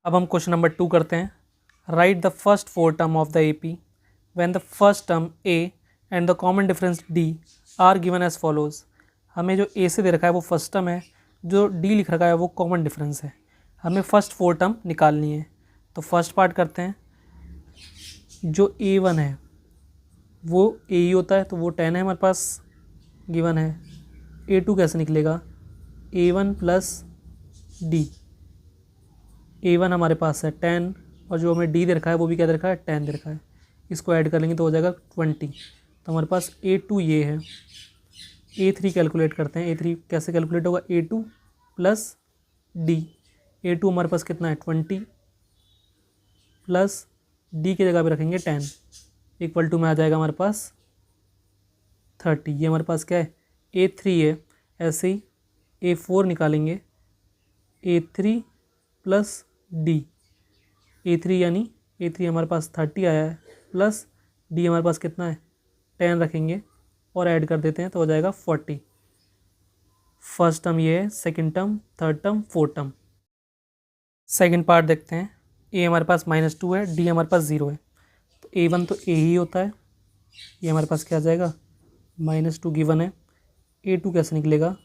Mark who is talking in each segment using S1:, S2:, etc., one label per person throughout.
S1: अब हम question number 2 करते हैं। Write the first 4 term of the AP when the first term A and the common difference D are given as follows. हमें जो A से दे रखा है वो फर्स्ट टर्म है, जो D लिख रखा है वो कॉमन डिफरेंस है। हमें फर्स्ट 4 टर्म निकालनी है। तो फर्स्ट पार्ट करते हैं। जो A1 है वो A ही होता है, तो वो 10 है हमारे पास गिवन है। A2 कैसे निकलेगा? A1 plus D। A1 हमारे पास है 10 और जो हमें D दे रखा है वो भी क्या दे रखा है? 10 दे रखा है। इसको ऐड कर लेंगे तो हो जाएगा 20। तो हमारे पास A2 ये है। A3 कैलकुलेट करते हैं। A3 कैसे कैलकुलेट होगा? A2 plus D। A2 हमारे पास कितना है? 20 प्लस D की जगह पे रखेंगे 10 इक्वल टू में आ जाएगा हमारे पास 30। ये हमारे पास क्या है? A3 है। ऐसे ही A4 निकालेंगे। A3 plus D। A3 यानी A3 हमारे पास 30 आया है, प्लस D हमारे पास कितना है? 10 रखेंगे और ऐड कर देते हैं तो हो जाएगा 40। फर्स्ट टर्म ये है, second term, third term, fourth term. Second part देखते हैं। A हमारे पास -2 है, D हमारे पास 0 है। तो A1 तो A ही होता है। ये हमारे पास क्या आ जाएगा? -2 गिवन है। A2 कैसे निकलेगा?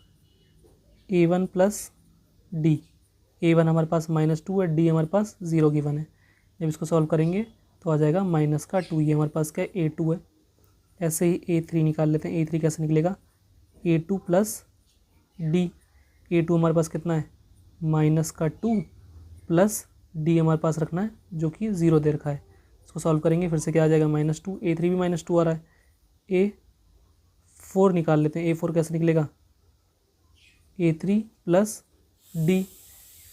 S1: A1 plus D। A1 हमारे पास -2 है, D हमारे पास 0 गिवन है। जब इसको सॉल्व करेंगे तो आ जाएगा -2। ये हमारे पास क्या है? A2 है। ऐसे ही A3 निकाल लेते हैं। A3 कैसे निकलेगा? A2 plus D। A2 हमारे पास कितना है? -2 प्लस D हमारे पास रखना है जो कि 0 दे रखा है। इसको सॉल्व करेंगे फिर से क्या आ जाएगा? -2। A3 भी -2 आ रहा है। A4 निकाल लेते हैं। A4 कैसे निकलेगा? A3 plus D।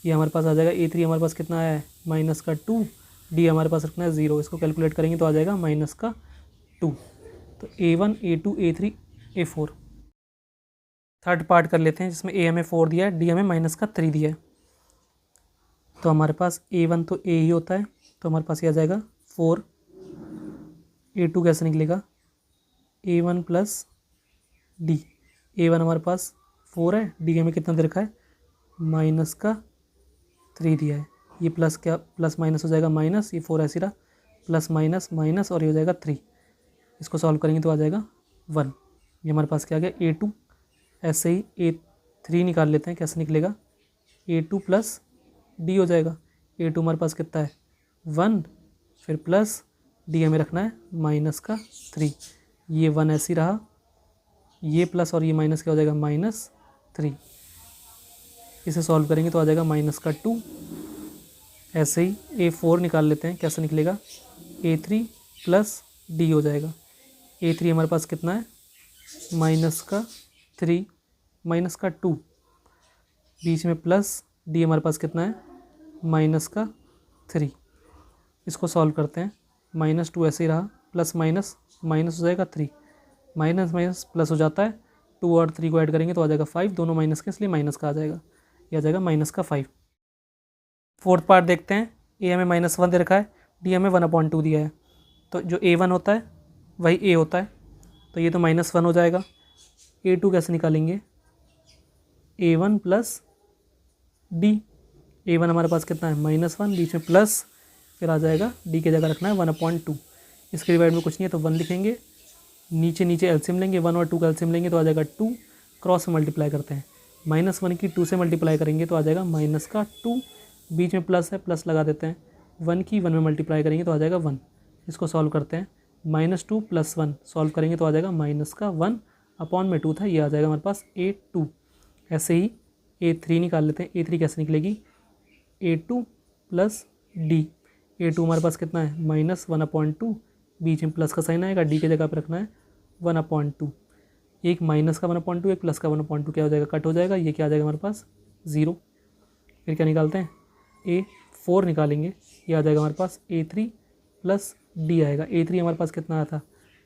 S1: ये हमारे पास आ जाएगा। A3 हमारे पास कितना आया है? -2। D हमारे पास रखना है 0। इसको कैलकुलेट करेंगे तो आ जाएगा -2। तो A1, A2, A3, A4। Third part कर लेते हैं जिसमें A हमें 4 दिया है, D हमें -3 दिया है। तो हमारे पास A1 तो A ही होता है, तो हमारे पास ये आ जाएगा 4। A2 कैसे निकलेगा? A1 plus D। A1 हमारे पास 4 है, D हमें कितना दे रखा है? -3 दिया है। ये प्लस क्या प्लस माइनस हो जाएगा माइनस, ये 4 ऐसे रहा, प्लस माइनस माइनस और ये हो जाएगा 3। इसको सॉल्व करेंगे तो आ जाएगा 1। ये हमारे पास क्या आ गया? A2। ऐसे ही A3 निकाल लेते हैं। कैसे निकलेगा? A2 प्लस D हो जाएगा। A2 हमारे पास कितना है? 1, फिर प्लस D हमें रखना है -3। ये 1 ऐसे ही रहा, ये प्लस और ये माइनस क्या हो जाएगा? -3। इसे सॉल्व करेंगे तो आ जाएगा -2। ऐसे ही A4 निकाल लेते हैं। कैसे निकलेगा? A3 प्लस D हो जाएगा। A3 हमारे पास कितना है? -3 -2, बीच में प्लस D हमारे पास कितना है? -3। इसको सॉल्व करते हैं। -2 ऐसे ही रहा, प्लस माइनस माइनस हो जाएगा 3, माइनस माइनस प्लस हो जाता है। 2 और 3 को ऐड करेंगे तो आ जाएगा 5। दोनों माइनस के, इसलिए माइनस का आ जाएगा। ये आ जाएगा -5। फोर्थ पार्ट देखते हैं। A हमें -1 दे रखा है, D हमें 1/2 दिया है। तो जो A1 होता है वही A होता है, तो ये तो -1 हो जाएगा। A2 कैसे निकालेंगे? A1 plus D। A1 हमारे पास कितना है? -1, बीच में प्लस, फिर आ जाएगा D की जगह रखना है 1/2। इसके डिवाइड में कुछ नहीं है तो 1 लिखेंगे। नीचे नीचे एलसीएम लेंगे, 1 और 2 का एलसीएम लेंगे तो आ जाएगा 2। क्रॉस से मल्टीप्लाई करते हैं। -1 की 2 से मल्टीप्लाई करेंगे तो आ जाएगा -2। बीच में प्लस है, प्लस लगा देते हैं। 1 की 1 में मल्टीप्लाई करेंगे तो आ जाएगा 1। इसको सॉल्व करते हैं। -2 + 1 सॉल्व करेंगे तो आ जाएगा -1/2 था, ये आ जाएगा हमारे पास A2। ऐसे ही A3 निकाल लेते हैं। A3 कैसे निकलेगी? A2 plus D। A2 हमारे पास कितना है? -1/2, बीच में प्लस का साइन आएगा, D की जगह पर रखना है 1/2। एक माइनस का 1/2, एक प्लस का 1/2 क्या हो जाएगा? कट हो जाएगा। ये क्या आ जाएगा हमारे पास? 0। फिर क्या निकालते हैं? A4 निकालेंगे। ये आ जाएगा हमारे पास A3 प्लस D आएगा। A3 हमारे पास कितना आया था?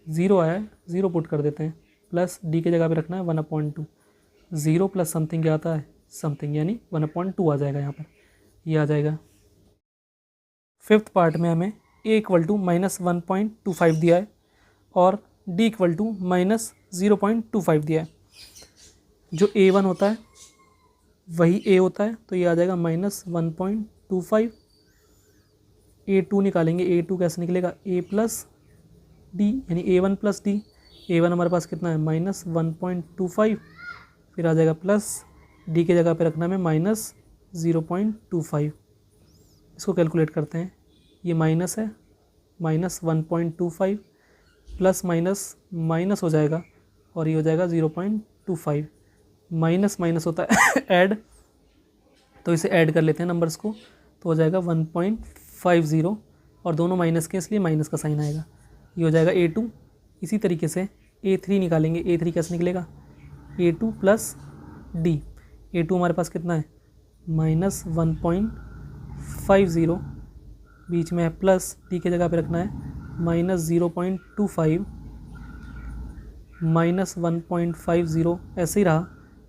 S1: 0 आया है, 0 पुट कर देते हैं, प्लस D की जगह पे रखना है 1/2। 0 प्लस समथिंग क्या आता है? समथिंग, यानी 1/2 आ जाएगा यहाँ पर। ये आ जाएगा। फिफ्थ पार्ट में हमें A = -1.25 दिया है और D = -0.25 दिया है। जो A1 होता है वही A होता है, तो ये आ जाएगा -1.25 A2 निकालेंगे, A2 कैसे निकलेगा, A प्लस डी यानी A1 प्लस डी। A1 हमारे पास कितना है -1.25, फिर आ जाएगा प्लस डी के जगह पे रखना है -0.25। इसको कैलकुलेट करते हैं, ये माइनस है, -1.25 प्लस माइनस माइनस हो जाएगा और ये हो जाएगा 0.25। माइनस माइनस होता है ऐड, तो इसे ऐड कर लेते हैं नंबर्स को, तो हो जाएगा 1.50 और दोनों माइनस के इसलिए माइनस का साइन आएगा। ये हो जाएगा A2। इसी तरीके से A3 निकालेंगे, A3 कैसे निकलेगा, A2 प्लस डी। A2 हमारे पास कितना है -1.50, बीच में है प्लस, डी के जगह पे रखना है -0.25, -1.50 ऐसे ही रहा।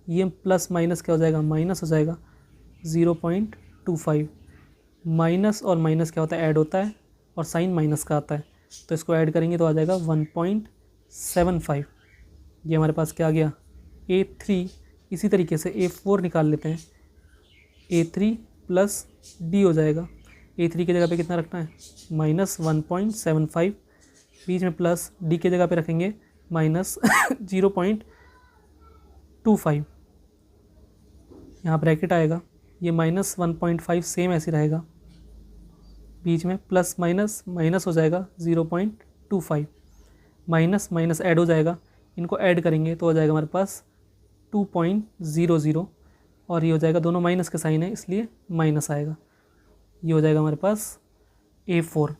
S1: ये प्लस माइनस क्या हो जाएगा, माइनस हो जाएगा 0.25। माइनस और माइनस क्या होता है, ऐड होता है और साइन माइनस का आता है, तो इसको ऐड करेंगे तो आ जाएगा 1.75। ये हमारे पास क्या आ गया A3। इसी तरीके से A4 निकाल लेते हैं, A3 प्लस डी हो जाएगा। A3 की जगह पे कितना रखना है -1.75, बीच में प्लस, डी के जगह पे रखेंगे -0.25, यहाँ ब्रैकेट आएगा, ये -1.5 सेम ऐसे रहेगा, बीच में प्लस माइनस माइनस हो जाएगा 0.25, माइनस माइनस ऐड हो जाएगा, इनको ऐड करेंगे तो हो जाएगा हमारे पास 2.00 और ये हो जाएगा, दोनों माइनस के साइन है इसलिए माइनस आएगा। ये हो जाएगा हमारे पास A4।